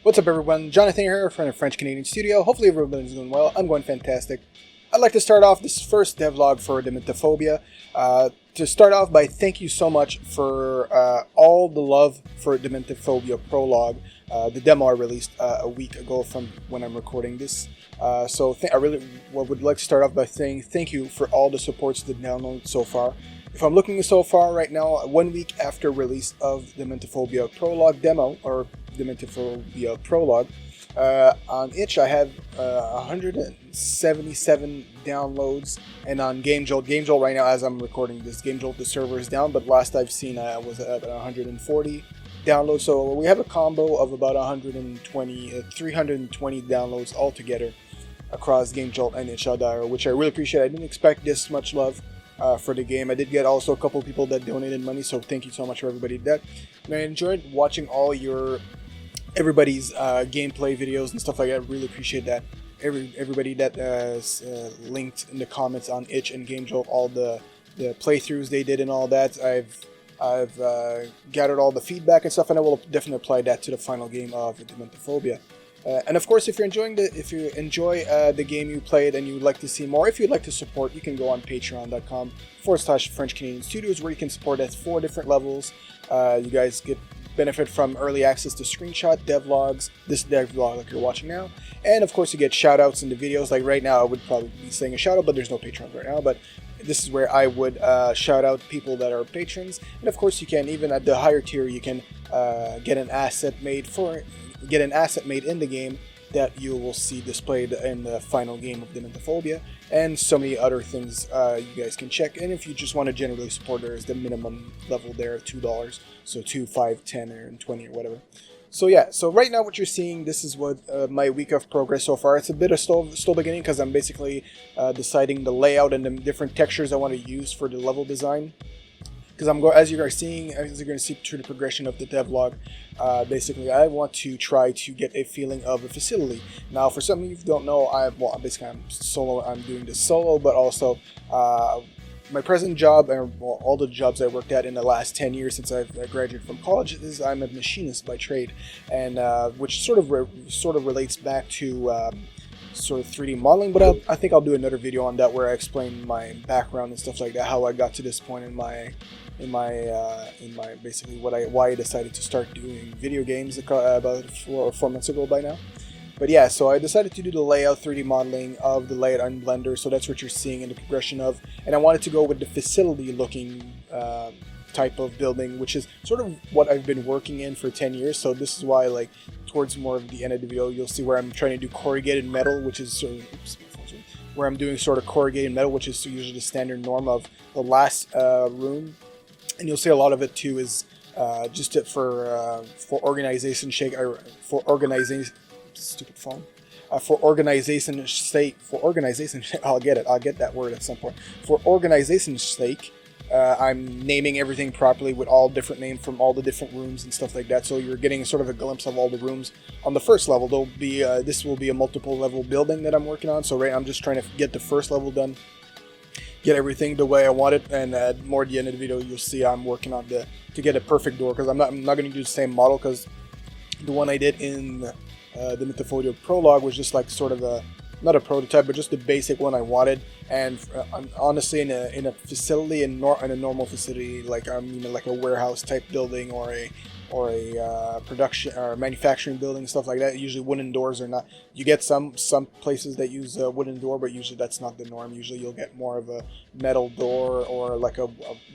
What's up, everyone? Jonathan here from the French Canadian studio. Hopefully everybody's doing well. I'm going fantastic. I'd like to start off this first devlog for Dementophobia. To start off by thank you so much for all the love for Dementophobia Prologue, the demo I released a week ago from when I'm recording this. I really would like to start off by saying thank you for all the supports to download so far. If I'm looking so far right now, 1 week after release of Dementophobia Prologue demo, or Dementophobia Prologue, on itch I have 177 downloads, and on GameJolt right now as I'm recording this, GameJolt the server is down, but last I've seen I was at 140 downloads, so we have a combo of about 320 downloads altogether across GameJolt and itch, which I really appreciate. I didn't expect this much love for the game. I did get also a couple of people that donated money, so thank you so much for everybody that. And I enjoyed watching all everybody's gameplay videos and stuff like that. Really appreciate that. Everybody that linked in the comments on itch and GameJolt, all the playthroughs they did and all that. I've gathered all the feedback and stuff, and I will definitely apply that to the final game of Dementophobia. And of course, if you enjoy the game you played and you would like to see more, if you'd like to support, you can go on patreon.com/French Canadian Studios, where you can support at 4 different levels. You guys get benefit from early access to screenshot devlogs, this devlog like you're watching now, and of course you get shout outs in the videos. Like right now I would probably be saying a shout out, but there's no patrons right now, but this is where I would shout out people that are patrons. And of course you can, even at the higher tier, you can get an asset made in the game that you will see displayed in the final game of Dementophobia, and so many other things you guys can check. And if you just want to generally support, there is the minimum level there of $2, so $2, $5, $10, or $20 or whatever. So yeah, so right now what you're seeing, this is what my week of progress so far. It's a bit of slow beginning because I'm basically deciding the layout and the different textures I want to use for the level design. Because as you're going to see through the progression of the devlog, basically I want to try to get a feeling of a facility. Now, for some of you who don't know, I'm doing this solo, but also my present job, and all the jobs I worked at in the last 10 years since I've graduated from college, is I'm a machinist by trade, and which sort of relates back to sort of 3D modeling, but I think I'll do another video on that where I explain my background and stuff like that, how I got to this point in my basically why I decided to start doing video games about 4 months ago by now. But yeah, so I decided to do the layout, 3D modeling of the layout on Blender, so that's what you're seeing in the progression of, and I wanted to go with the facility looking type of building, which is sort of what I've been working in for 10 years. So this is why, like, towards more of the end of the video, you'll see where I'm trying to do corrugated metal, which is sort of where I'm doing sort of corrugated metal, which is usually the standard norm of the last room. And you'll see a lot of it too is just for organization sake, for organization sake. I'll get that word at some point. For organization's sake, I'm naming everything properly with all different names from all the different rooms and stuff like that. So you're getting sort of a glimpse of all the rooms. On the first level, this will be a multiple level building that I'm working on. So right, I'm just trying to get the first level done, get everything the way I want it, and more at the end of the video, you'll see I'm working on to get a perfect door, because I'm not going to do the same model, because the one I did in the Dementophobia Prologue was just like sort of not a prototype, but just the basic one I wanted. And honestly, in a facility, in a normal facility, like like a warehouse type building or a production or manufacturing building, stuff like that, usually wooden doors are not. You get some places that use a wooden door, but usually that's not the norm. Usually you'll get more of a metal door, or like a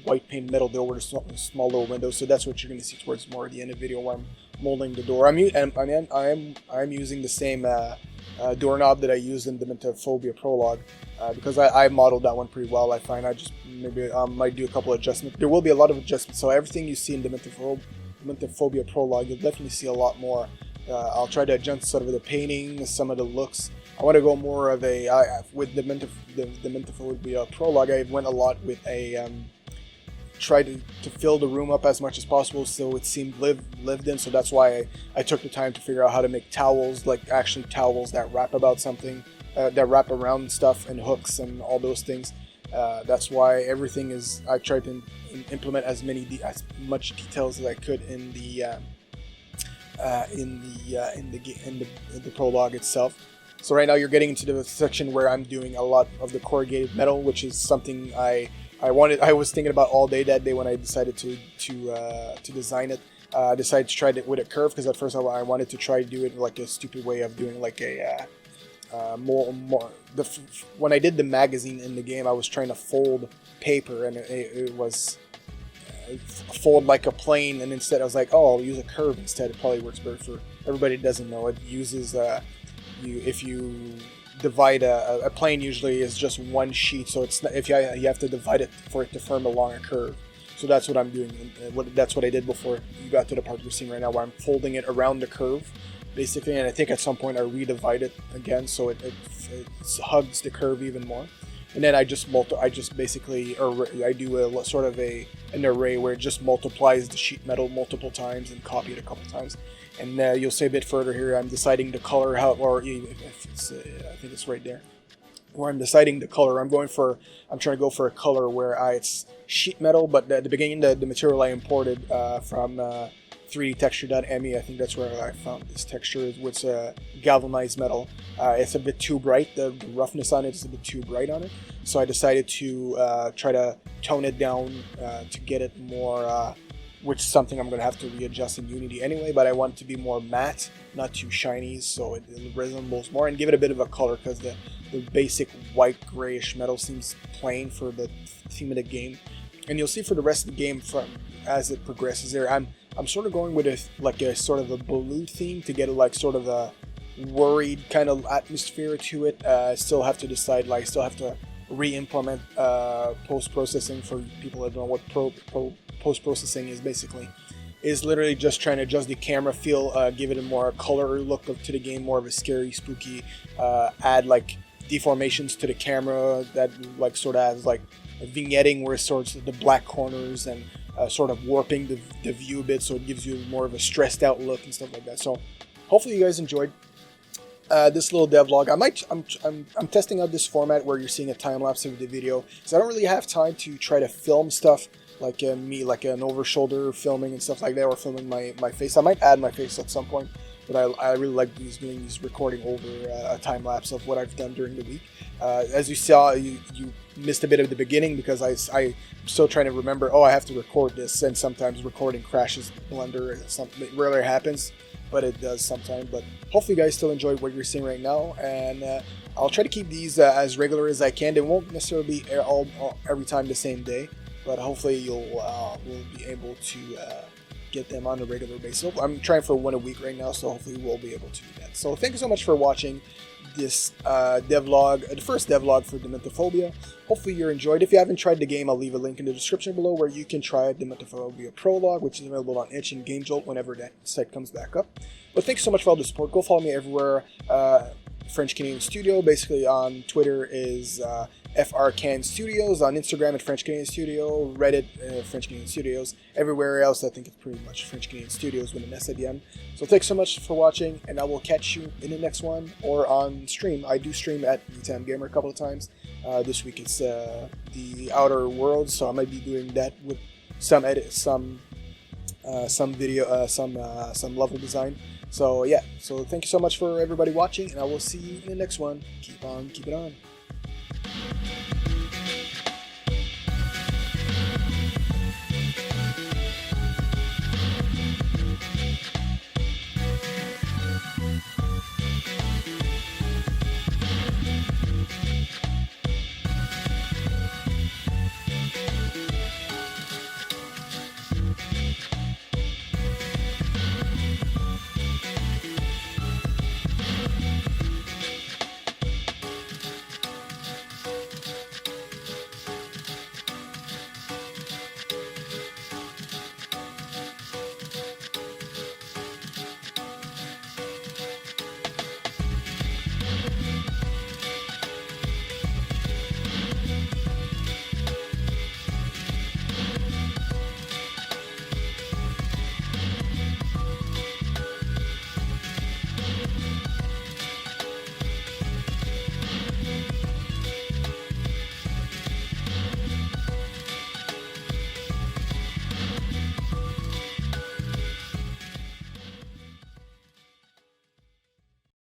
white painted metal door with a small little window. So that's what you're going to see towards more at the end of the video, where I'm molding the door. I'm using the same doorknob that I used in Dementophobia Prologue, because I modeled that one pretty well. I find I just maybe might do a couple of adjustments. There will be a lot of adjustments, so everything you see in Dementophobia Prologue, you'll definitely see a lot more. I'll try to adjust sort of the painting, some of the looks. I want to go more of with the Dementophobia Prologue, I went a lot with a try to fill the room up as much as possible so it seemed lived in. So that's why I took the time to figure out how to make towels, like actually towels that wrap about something, that wrap around stuff, and hooks and all those things. That's why everything is, I tried to implement as much details as I could in the in the prologue itself. So right now you're getting into the section where I'm doing a lot of the corrugated metal, which is something I was thinking about all day that day when I decided to design it. I decided to try it with a curve because at first I wanted to try to do it like a stupid way of doing like a when I did the magazine in the game, I was trying to fold paper and it was fold like a plane, and instead I was like, oh, I'll use a curve instead. It probably works better for everybody that doesn't know. It uses if you divide a plane, usually is just one sheet, so it's not, if you have to divide it for it to form along a curve. So that's what I'm doing. That's what I did before you got to the part you're seeing right now, where I'm folding it around the curve, basically. And I think at some point I redivide it again, so it hugs the curve even more. And then I do a sort of an array where it just multiplies the sheet metal multiple times and copy it a couple times. And you'll see a bit further here, I'm deciding the color, I think it's right there, where I'm deciding the color. I'm trying to go for a color where it's sheet metal, but at the beginning, the material I imported from 3dtexture.me, I think that's where I found this texture, with galvanized metal. It's a bit too bright, the roughness on it is a bit too bright on it, so I decided to try to tone it down to get it more, which is something I'm going to have to readjust in Unity anyway, but I want it to be more matte, not too shiny, so it resembles more, and give it a bit of a color, because the basic white grayish metal seems plain for the theme of the game. And you'll see for the rest of the game, as it progresses there, I'm sort of going with a sort of a blue theme to get sort of a worried kind of atmosphere to it. I still have to decide, I still have to re-implement post-processing. For people that don't know what post-processing is, basically is literally just trying to adjust the camera feel, give it a more color look to the game, more of a scary, spooky, add deformations to the camera that sort of has vignetting, where sort of the black corners, and sort of warping the view a bit, so it gives you more of a stressed out look and stuff like that. So hopefully you guys enjoyed this little devlog. I'm testing out this format where you're seeing a time lapse of the video, because I don't really have time to try to film stuff like an over shoulder filming and stuff like that, or filming my face. I might add my face at some point, but I really like doing these recording over a time lapse of what I've done during the week. As you saw, you missed a bit of the beginning because I'm still trying to remember, I have to record this, and sometimes recording crashes Blender. It rarely happens, but it does sometimes. But hopefully you guys still enjoyed what you're seeing right now, and I'll try to keep these as regular as I can. They won't necessarily be every time the same day, but hopefully we'll be able to get them on a regular basis. I'm trying for one a week right now, so hopefully we'll be able to do that. So thank you so much for watching this devlog, the first devlog for Dementophobia. Hopefully you enjoyed. If you haven't tried the game, I'll leave a link in the description below where you can try Dementophobia Prologue, which is available on itch and Game Jolt whenever that site comes back up. But thanks so much for all the support. Go follow me everywhere. French Canadian Studio, basically on Twitter is FRCan Studios, on Instagram at French Canadian Studio, Reddit French Canadian Studios, everywhere else I think it's pretty much French Canadian Studios with an S at the end. So thanks so much for watching, and I will catch you in the next one, or on stream. I do stream at VTAM Gamer a couple of times. This week it's the Outer Worlds, so I might be doing that with some edit, some video, some level design. So yeah, so thank you so much for everybody watching, and I will see you in the next one. Keep on keeping on.